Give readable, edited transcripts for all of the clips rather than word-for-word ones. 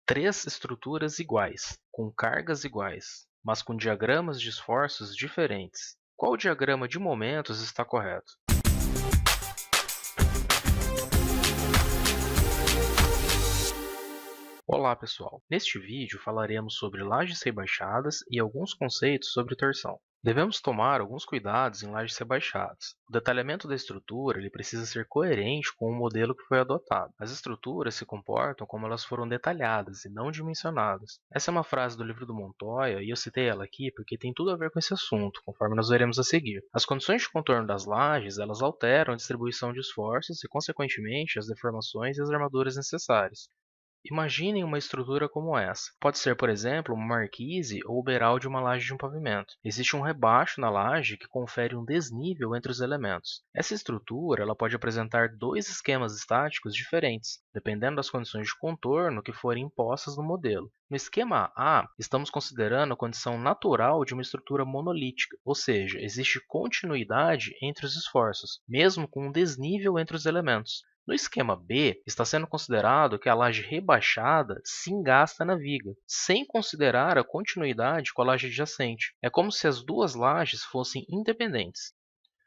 Três estruturas iguais, com cargas iguais, mas com diagramas de esforços diferentes. Qual diagrama de momentos está correto? Olá, pessoal! Neste vídeo falaremos sobre lajes rebaixadas e alguns conceitos sobre torção. Devemos tomar alguns cuidados em lajes rebaixadas. O detalhamento da estrutura ele precisa ser coerente com o modelo que foi adotado. As estruturas se comportam como elas foram detalhadas e não dimensionadas. Essa é uma frase do livro do Montoya e eu citei ela aqui porque tem tudo a ver com esse assunto, conforme nós veremos a seguir. As condições de contorno das lajes elas alteram a distribuição de esforços e, consequentemente, as deformações e as armaduras necessárias. Imaginem uma estrutura como essa. Pode ser, por exemplo, uma marquise ou o beiral de uma laje de um pavimento. Existe um rebaixo na laje que confere um desnível entre os elementos. Essa estrutura ela pode apresentar dois esquemas estáticos diferentes, dependendo das condições de contorno que forem impostas no modelo. No esquema A, estamos considerando a condição natural de uma estrutura monolítica, ou seja, existe continuidade entre os esforços, mesmo com um desnível entre os elementos. No esquema B, está sendo considerado que a laje rebaixada se engasta na viga, sem considerar a continuidade com a laje adjacente. É como se as duas lajes fossem independentes.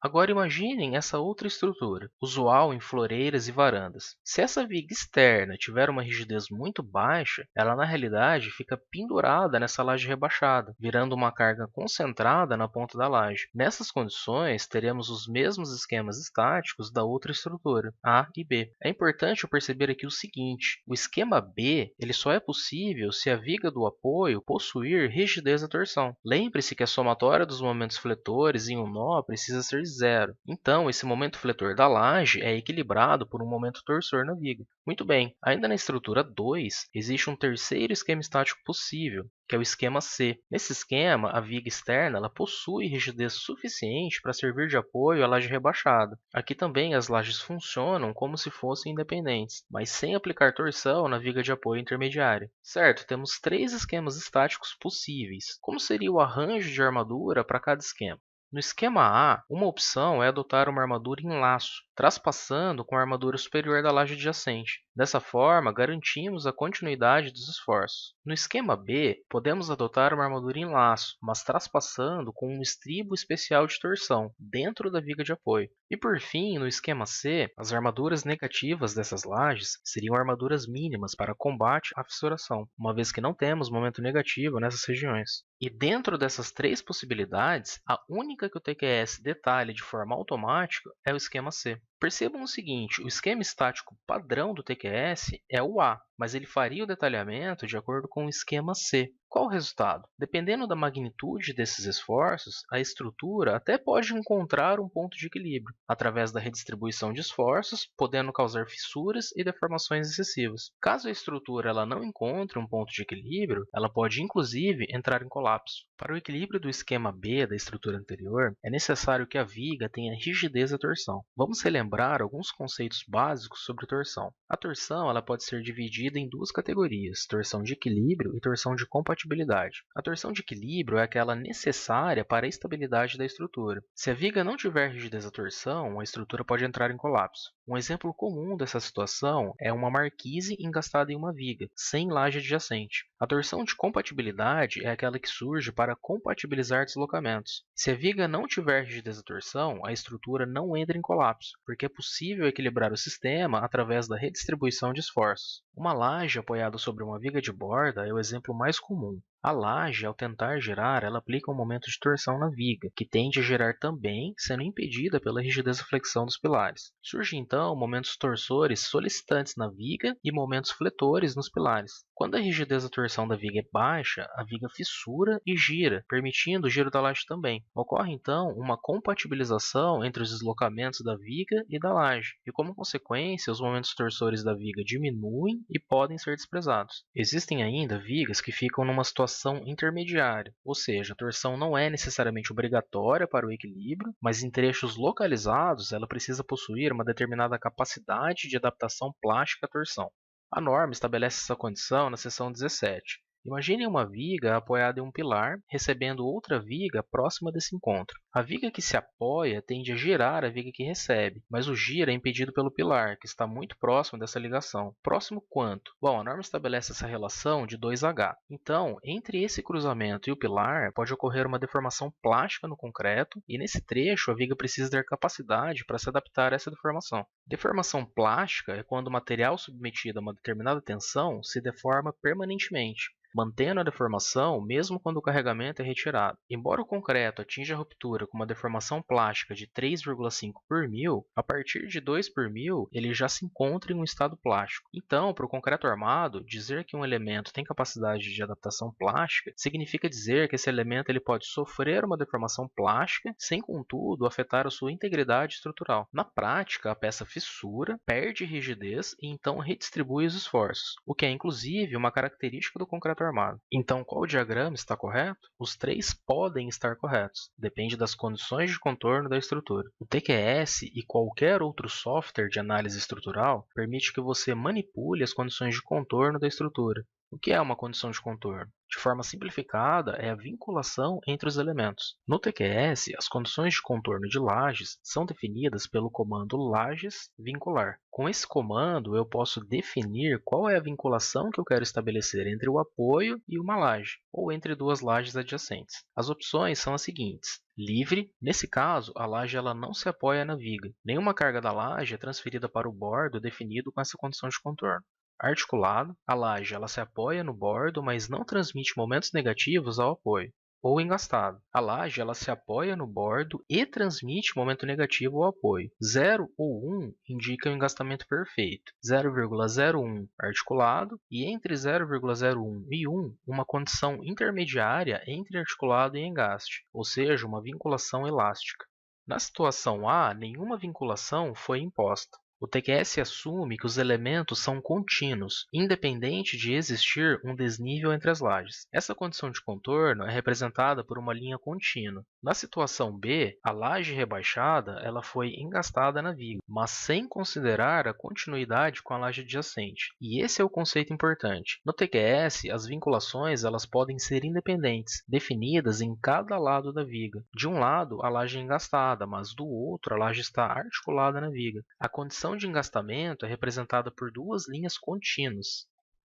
Agora imaginem essa outra estrutura, usual em floreiras e varandas. Se essa viga externa tiver uma rigidez muito baixa, ela na realidade fica pendurada nessa laje rebaixada, virando uma carga concentrada na ponta da laje. Nessas condições, teremos os mesmos esquemas estáticos da outra estrutura, A e B. É importante eu perceber aqui o seguinte, o esquema B ele só é possível se a viga do apoio possuir rigidez da torção. Lembre-se que a somatória dos momentos fletores em um nó precisa ser zero. Então, esse momento fletor da laje é equilibrado por um momento torsor na viga. Muito bem, ainda na estrutura 2, existe um terceiro esquema estático possível, que é o esquema C. Nesse esquema, a viga externa ela possui rigidez suficiente para servir de apoio à laje rebaixada. Aqui também as lajes funcionam como se fossem independentes, mas sem aplicar torção na viga de apoio intermediária. Certo, temos três esquemas estáticos possíveis. Como seria o arranjo de armadura para cada esquema? No esquema A, uma opção é adotar uma armadura em laço, traspassando com a armadura superior da laje adjacente. Dessa forma, garantimos a continuidade dos esforços. No esquema B, podemos adotar uma armadura em laço, mas traspassando com um estribo especial de torção, dentro da viga de apoio. E por fim, no esquema C, as armaduras negativas dessas lajes seriam armaduras mínimas para combate à fissuração, uma vez que não temos momento negativo nessas regiões. E dentro dessas três possibilidades, a única que o TQS detalha de forma automática é o esquema C. Percebam o seguinte, o esquema estático padrão do TQS é o A, mas ele faria o detalhamento de acordo com o esquema C. Qual o resultado? Dependendo da magnitude desses esforços, a estrutura até pode encontrar um ponto de equilíbrio, através da redistribuição de esforços, podendo causar fissuras e deformações excessivas. Caso a estrutura ela não encontre um ponto de equilíbrio, ela pode inclusive entrar em colapso. Para o equilíbrio do esquema B da estrutura anterior, é necessário que a viga tenha rigidez da torção. Vamos relembrar alguns conceitos básicos sobre torção. A torção ela pode ser dividida em duas categorias, torção de equilíbrio e torção de compatibilidade. A torção de equilíbrio é aquela necessária para a estabilidade da estrutura. Se a viga não tiver rigidez da torção, a estrutura pode entrar em colapso. Um exemplo comum dessa situação é uma marquise engastada em uma viga, sem laje adjacente. A torção de compatibilidade é aquela que surge para compatibilizar deslocamentos. Se a viga não tiver rigidez da torção, a estrutura não entra em colapso, porque é possível equilibrar o sistema através da redistribuição de esforços. Uma laje apoiada sobre uma viga de borda é o exemplo mais comum. A laje, ao tentar girar, ela aplica um momento de torção na viga, que tende a girar também, sendo impedida pela rigidez da flexão dos pilares. Surgem então momentos torsores solicitantes na viga e momentos fletores nos pilares. Quando a rigidez da torção da viga é baixa, a viga fissura e gira, permitindo o giro da laje também. Ocorre então uma compatibilização entre os deslocamentos da viga e da laje, e como consequência, os momentos torsores da viga diminuem e podem ser desprezados. Existem ainda vigas que ficam numa situação intermediária, ou seja, a torção não é necessariamente obrigatória para o equilíbrio, mas em trechos localizados ela precisa possuir uma determinada capacidade de adaptação plástica à torção. A norma estabelece essa condição na seção 17. Imagine uma viga apoiada em um pilar, recebendo outra viga próxima desse encontro. A viga que se apoia tende a girar a viga que recebe, mas o giro é impedido pelo pilar, que está muito próximo dessa ligação. Próximo quanto? Bom, a norma estabelece essa relação de 2H. Então, entre esse cruzamento e o pilar, pode ocorrer uma deformação plástica no concreto, e nesse trecho a viga precisa ter capacidade para se adaptar a essa deformação. Deformação plástica é quando o material submetido a uma determinada tensão se deforma permanentemente, mantendo a deformação mesmo quando o carregamento é retirado. Embora o concreto atinja a ruptura com uma deformação plástica de 3,5 por mil, a partir de 2 por mil ele já se encontra em um estado plástico. Então, para o concreto armado, dizer que um elemento tem capacidade de adaptação plástica significa dizer que esse elemento ele pode sofrer uma deformação plástica sem, contudo, afetar a sua integridade estrutural. Na prática, a peça fissura, perde rigidez e então redistribui os esforços, o que é inclusive uma característica do concreto armado. Então, qual diagrama está correto? Os três podem estar corretos, depende das condições de contorno da estrutura. O TQS e qualquer outro software de análise estrutural permite que você manipule as condições de contorno da estrutura. O que é uma condição de contorno? De forma simplificada, é a vinculação entre os elementos. No TQS, as condições de contorno de lajes são definidas pelo comando lajes vincular. Com esse comando, eu posso definir qual é a vinculação que eu quero estabelecer entre o apoio e uma laje, ou entre duas lajes adjacentes. As opções são as seguintes. Livre, nesse caso, a laje ela não se apoia na viga. Nenhuma carga da laje é transferida para o bordo definido com essa condição de contorno. Articulado, a laje ela se apoia no bordo, mas não transmite momentos negativos ao apoio. Ou engastado, a laje ela se apoia no bordo e transmite momento negativo ao apoio. 0 ou 1 indica o engastamento perfeito, 0,01 articulado e entre 0,01 e 1 uma condição intermediária entre articulado e engaste, ou seja, uma vinculação elástica. Na situação A, nenhuma vinculação foi imposta. O TQS assume que os elementos são contínuos, independente de existir um desnível entre as lajes. Essa condição de contorno é representada por uma linha contínua. Na situação B, a laje rebaixada ela foi engastada na viga, mas sem considerar a continuidade com a laje adjacente. E esse é o conceito importante. No TQS, as vinculações elas podem ser independentes, definidas em cada lado da viga. De um lado, a laje é engastada, mas do outro, a laje está articulada na viga. A condição de engastamento é representada por duas linhas contínuas,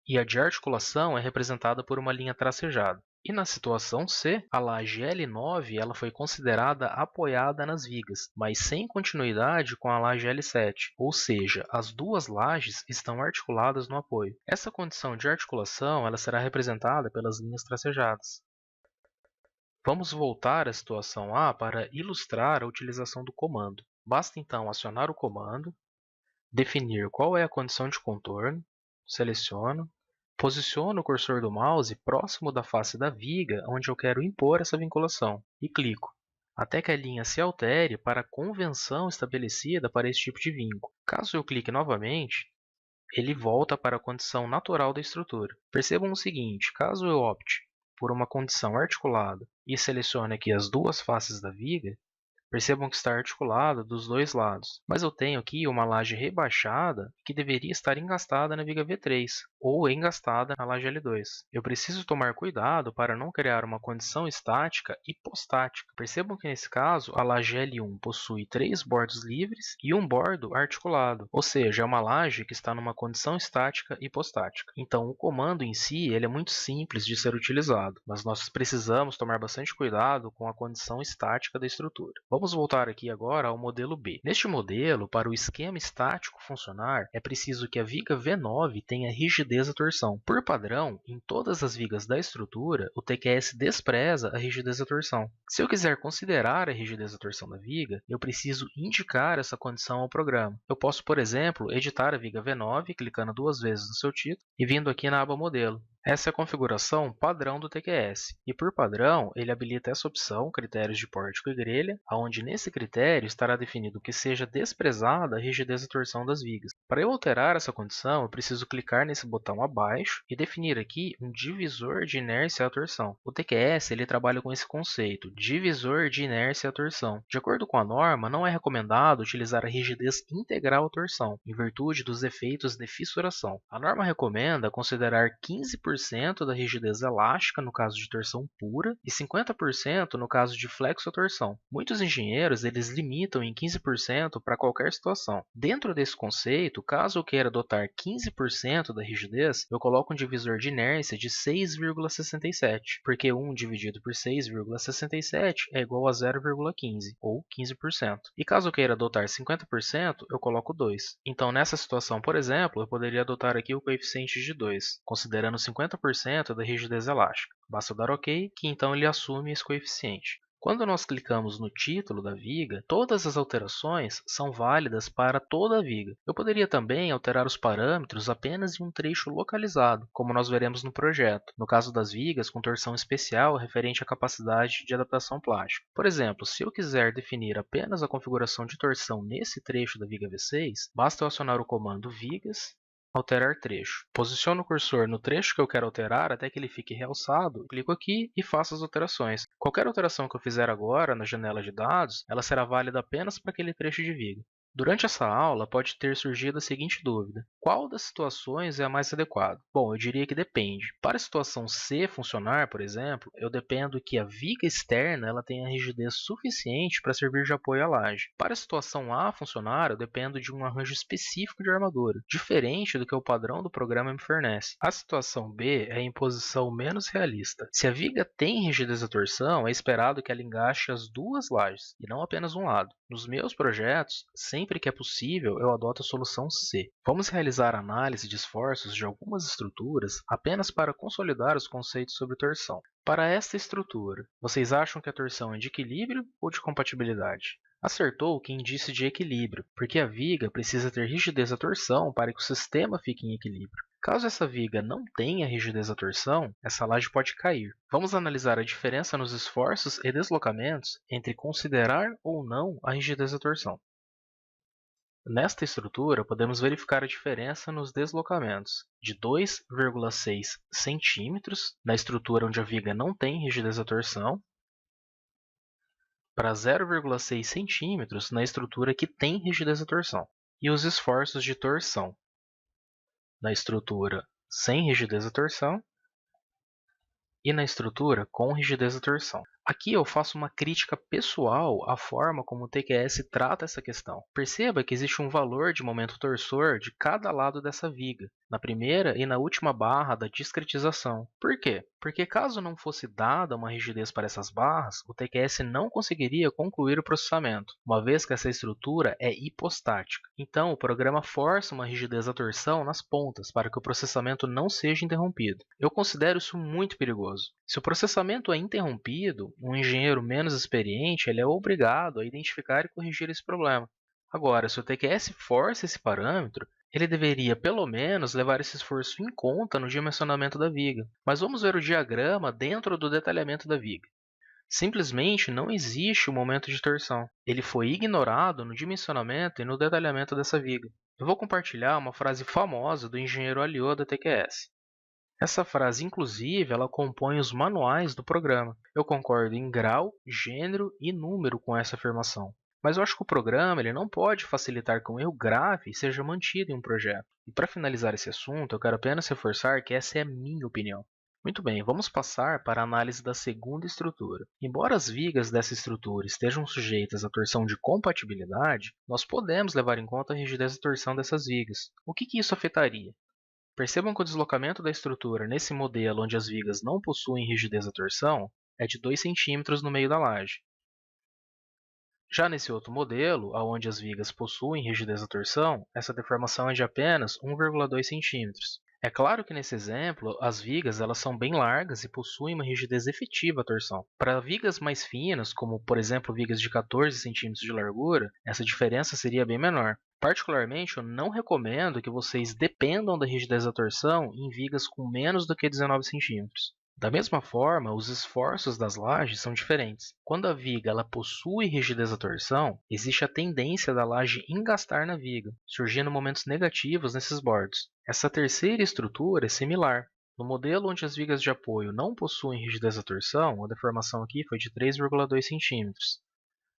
e a de articulação é representada por uma linha tracejada. E na situação C, a laje L9 ela foi considerada apoiada nas vigas, mas sem continuidade com a laje L7, ou seja, as duas lajes estão articuladas no apoio. Essa condição de articulação ela será representada pelas linhas tracejadas. Vamos voltar à situação A para ilustrar a utilização do comando. Basta então acionar o comando, definir qual é a condição de contorno, seleciono, posiciono o cursor do mouse próximo da face da viga onde eu quero impor essa vinculação e clico, até que a linha se altere para a convenção estabelecida para esse tipo de vínculo. Caso eu clique novamente, ele volta para a condição natural da estrutura. Percebam o seguinte, caso eu opte por uma condição articulada e selecione aqui as duas faces da viga, percebam que está articulado dos dois lados, mas eu tenho aqui uma laje rebaixada que deveria estar engastada na viga V3 ou engastada na laje L2. Eu preciso tomar cuidado para não criar uma condição estática hipostática. Percebam que nesse caso a laje L1 possui 3 bordos livres e um bordo articulado, ou seja, é uma laje que está numa condição estática hipostática. Então o comando em si ele é muito simples de ser utilizado, mas nós precisamos tomar bastante cuidado com a condição estática da estrutura. Vamos voltar aqui agora ao modelo B. Neste modelo, para o esquema estático funcionar, é preciso que a viga V9 tenha rigidez à torção. Por padrão, em todas as vigas da estrutura, o TQS despreza a rigidez à torção. Se eu quiser considerar a rigidez à torção da viga, eu preciso indicar essa condição ao programa. Eu posso, por exemplo, editar a viga V9, clicando duas vezes no seu título e vindo aqui na aba Modelo. Essa é a configuração padrão do TQS, e por padrão ele habilita essa opção, critérios de pórtico e grelha, onde nesse critério estará definido que seja desprezada a rigidez e torção das vigas. Para eu alterar essa condição, eu preciso clicar nesse botão abaixo e definir aqui um divisor de inércia à torção. O TQS ele trabalha com esse conceito, divisor de inércia à torção. De acordo com a norma, não é recomendado utilizar a rigidez integral à torção, em virtude dos efeitos de fissuração. A norma recomenda considerar 15% 50% da rigidez elástica no caso de torção pura e 50% no caso de flexotorção. Muitos engenheiros eles limitam em 15% para qualquer situação. Dentro desse conceito, caso eu queira adotar 15% da rigidez, eu coloco um divisor de inércia de 6,67, porque 1 dividido por 6,67 é igual a 0,15, ou 15%. E caso eu queira adotar 50%, eu coloco 2. Então, nessa situação, por exemplo, eu poderia adotar aqui o coeficiente de 2, considerando 50% da rigidez elástica. Basta dar OK, que então ele assume esse coeficiente. Quando nós clicamos no título da viga, todas as alterações são válidas para toda a viga. Eu poderia também alterar os parâmetros apenas em um trecho localizado, como nós veremos no projeto, no caso das vigas com torção especial referente à capacidade de adaptação plástica. Por exemplo, se eu quiser definir apenas a configuração de torção nesse trecho da viga V6, basta eu acionar o comando vigas alterar trecho. Posiciono o cursor no trecho que eu quero alterar até que ele fique realçado, clico aqui e faço as alterações. Qualquer alteração que eu fizer agora na janela de dados, ela será válida apenas para aquele trecho de viga. Durante essa aula, pode ter surgido a seguinte dúvida: qual das situações é a mais adequada? Bom, eu diria que depende. Para a situação C funcionar, por exemplo, eu dependo que a viga externa ela tenha rigidez suficiente para servir de apoio à laje. Para a situação A funcionar, eu dependo de um arranjo específico de armadura, diferente do que o padrão do programa me fornece. A situação B é a imposição menos realista. Se a viga tem rigidez da torção, é esperado que ela engaixe as duas lajes, e não apenas um lado. Nos meus projetos, sempre que é possível, eu adoto a solução C. Vamos realizar análise de esforços de algumas estruturas apenas para consolidar os conceitos sobre torção. Para esta estrutura, vocês acham que a torção é de equilíbrio ou de compatibilidade? Acertou quem disse de equilíbrio, porque a viga precisa ter rigidez da torção para que o sistema fique em equilíbrio. Caso essa viga não tenha rigidez da torção, essa laje pode cair. Vamos analisar a diferença nos esforços e deslocamentos entre considerar ou não a rigidez da torção. Nesta estrutura, podemos verificar a diferença nos deslocamentos de 2,6 centímetros na estrutura onde a viga não tem rigidez da torção para 0,6 centímetros na estrutura que tem rigidez da torção. E os esforços de torção na estrutura sem rigidez da torção e na estrutura com rigidez da torção. Aqui eu faço uma crítica pessoal à forma como o TQS trata essa questão. Perceba que existe um valor de momento torsor de cada lado dessa viga, na primeira e na última barra da discretização. Por quê? Porque caso não fosse dada uma rigidez para essas barras, o TQS não conseguiria concluir o processamento, uma vez que essa estrutura é hipostática. Então, o programa força uma rigidez da torção nas pontas para que o processamento não seja interrompido. Eu considero isso muito perigoso. Se o processamento é interrompido, um engenheiro menos experiente ele é obrigado a identificar e corrigir esse problema. Agora, se o TQS força esse parâmetro, ele deveria pelo menos levar esse esforço em conta no dimensionamento da viga. Mas vamos ver o diagrama dentro do detalhamento da viga. Simplesmente não existe o momento de torção. Ele foi ignorado no dimensionamento e no detalhamento dessa viga. Eu vou compartilhar uma frase famosa do engenheiro Alliot da TQS. Essa frase, inclusive, ela compõe os manuais do programa. Eu concordo em grau, gênero e número com essa afirmação. Mas eu acho que o programa ele não pode facilitar que um erro grave seja mantido em um projeto. E para finalizar esse assunto, eu quero apenas reforçar que essa é a minha opinião. Muito bem, vamos passar para a análise da segunda estrutura. Embora as vigas dessa estrutura estejam sujeitas à torção de compatibilidade, nós podemos levar em conta a rigidez da torção dessas vigas. O que isso afetaria? Percebam que o deslocamento da estrutura nesse modelo onde as vigas não possuem rigidez da torção é de 2 centímetros no meio da laje. Já nesse outro modelo, onde as vigas possuem rigidez da torção, essa deformação é de apenas 1,2 centímetros. É claro que nesse exemplo, as vigas elas são bem largas e possuem uma rigidez efetiva à torção. Para vigas mais finas, como por exemplo vigas de 14 centímetros de largura, essa diferença seria bem menor. Particularmente, eu não recomendo que vocês dependam da rigidez da torção em vigas com menos do que 19 centímetros. Da mesma forma, os esforços das lajes são diferentes. Quando a viga ela possui rigidez da torção, existe a tendência da laje engastar na viga, surgindo momentos negativos nesses bordos. Essa terceira estrutura é similar. No modelo onde as vigas de apoio não possuem rigidez da torção, a deformação aqui foi de 3,2 centímetros.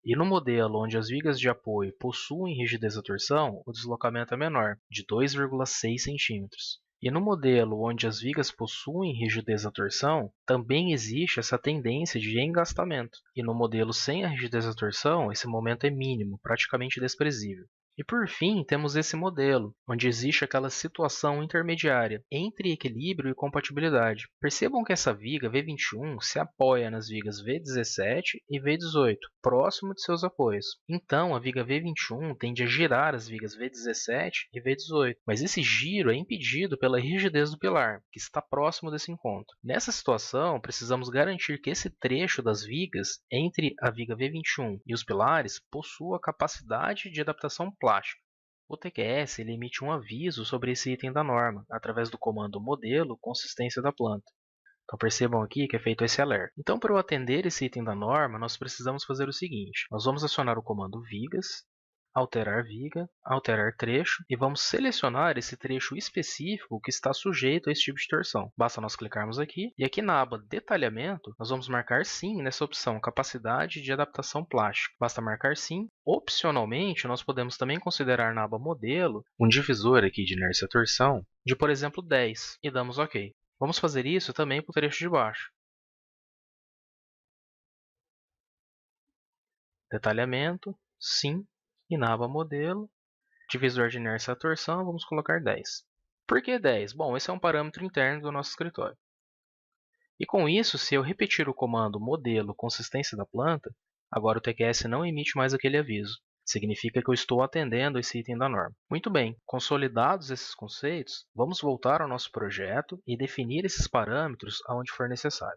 E no modelo onde as vigas de apoio possuem rigidez da torção, o deslocamento é menor, de 2,6 centímetros. E no modelo onde as vigas possuem rigidez da torção, também existe essa tendência de engastamento. E no modelo sem a rigidez da torção, esse momento é mínimo, praticamente desprezível. E por fim, temos esse modelo, onde existe aquela situação intermediária entre equilíbrio e compatibilidade. Percebam que essa viga V21 se apoia nas vigas V17 e V18, próximo de seus apoios. Então, a viga V21 tende a girar as vigas V17 e V18, mas esse giro é impedido pela rigidez do pilar, que está próximo desse encontro. Nessa situação, precisamos garantir que esse trecho das vigas entre a viga V21 e os pilares possua capacidade de adaptação plástica. O TQS ele emite um aviso sobre esse item da norma, através do comando modelo consistência da planta. Então percebam aqui que é feito esse alerta. Então, para eu atender esse item da norma, nós precisamos fazer o seguinte. Nós vamos acionar o comando vigas, alterar viga, alterar trecho, e vamos selecionar esse trecho específico que está sujeito a esse tipo de torção. Basta nós clicarmos aqui, e aqui na aba detalhamento, nós vamos marcar sim nessa opção capacidade de adaptação plástica. Basta marcar sim. Opcionalmente, nós podemos também considerar na aba modelo um divisor aqui de inércia-torção de, por exemplo, 10, e damos OK. Vamos fazer isso também para o trecho de baixo. Detalhamento, sim. E na aba modelo, divisor de inércia à torção, vamos colocar 10. Por que 10? Bom, esse é um parâmetro interno do nosso escritório. E com isso, se eu repetir o comando modelo consistência da planta, agora o TQS não emite mais aquele aviso. Significa que eu estou atendendo esse item da norma. Muito bem, consolidados esses conceitos, vamos voltar ao nosso projeto e definir esses parâmetros aonde for necessário.